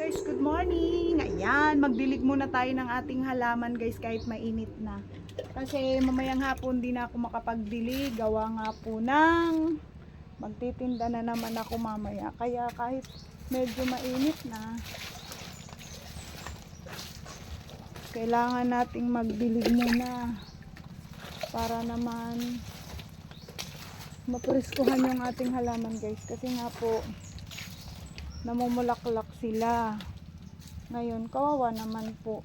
Guys, good morning. Ayan, magdilig muna tayo ng ating halaman guys kahit mainit na. Kasi mamayang hapon din ako makapagdilig. Gawa nga po ng magtitinda na naman ako mamaya. Kaya kahit medyo mainit na, kailangan nating magdilig muna para naman mapreskuhan yung ating halaman guys. Kasi nga po, namumulaklak sila ngayon, kawawa naman po,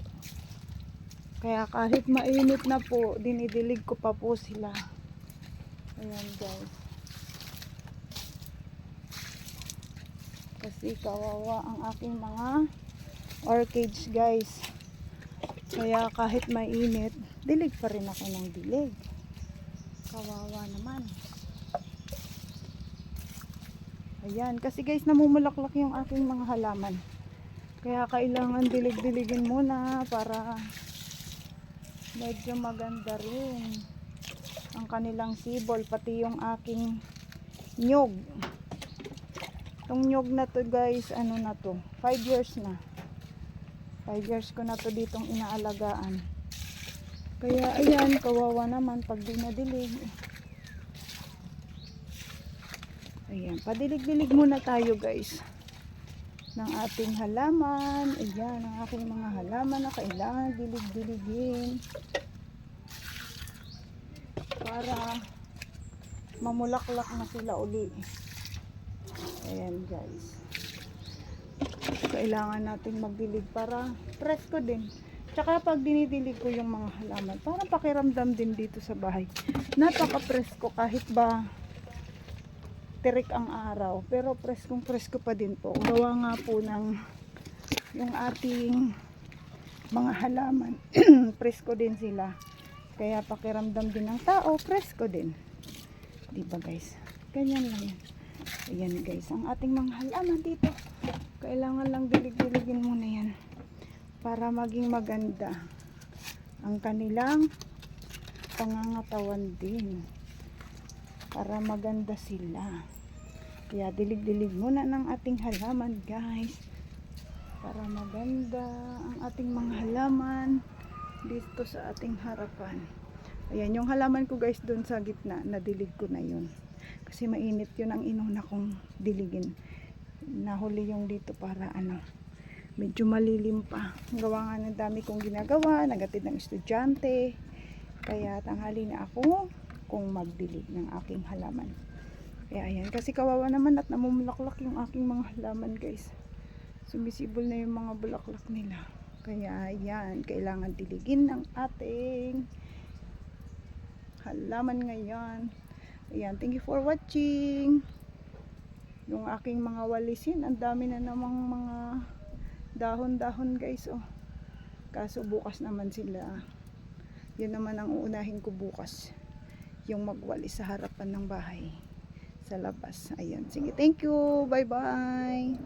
kaya kahit mainit na po, dinidilig ko pa po sila. Ayan guys, kasi kawawa ang aking mga orchids guys, kaya kahit mainit, dilig pa rin ako ng dilig. Kawawa naman. Ayan, kasi guys, namumulaklak yung aking mga halaman. Kaya kailangan dilig-diligin muna para medyo maganda rin ang kanilang sibol, pati yung aking nyog. Itong nyog na to guys, ano na to, 5 years na. 5 years ko na to ditong inaalagaan. Kaya ayan, kawawa naman pag di nadilig. Ayan, padilig-dilig muna tayo guys ng ating halaman. Ayan, ang aking mga halaman na kailangan dilig-diligin para mamulaklak na sila uli. Ayan guys, kailangan natin magdilig para presko din. Tsaka pag dinidilig ko yung mga halaman, parang pakiramdam din dito sa bahay, napaka-presko kahit ba tirik ang araw, pero preskong presko pa din po. Gawa nga po ng yung ating mga halaman presko din sila, kaya pakiramdam din ng tao presko din, diba guys? Ganyan lang yan. Ayan guys, ang ating mga halaman dito, kailangan lang dilig-diligin muna yan para maging maganda ang kanilang pangangatawan din, para maganda sila. Kaya dilig-dilig muna ng ating halaman guys, para maganda ang ating mga halaman dito sa ating harapan. Ayan yung halaman ko guys, doon sa gitna, nadilig ko na yun kasi mainit yun ang inuna kong diligin. Nahuli yung dito para ano, medyo malilim pa. Gawa nga ng dami kong ginagawa, nagatid ng estudyante, kaya tanghali na ako kung magdilig ng aking halaman. Kaya ayan, kasi kawawa naman at namumulaklak yung aking mga halaman guys. Sumisibol na yung mga bulaklak nila. Kaya ayan, kailangan diligin ng ating halaman ngayon. Ayan, thank you for watching. Yung aking mga walisin, ang dami na namang mga dahon-dahon guys, oh. Kaso bukas naman sila. Yun naman ang uunahin ko bukas, yung magwalis sa harapan ng bahay, sa labas. Ayun, sige, thank you, bye bye.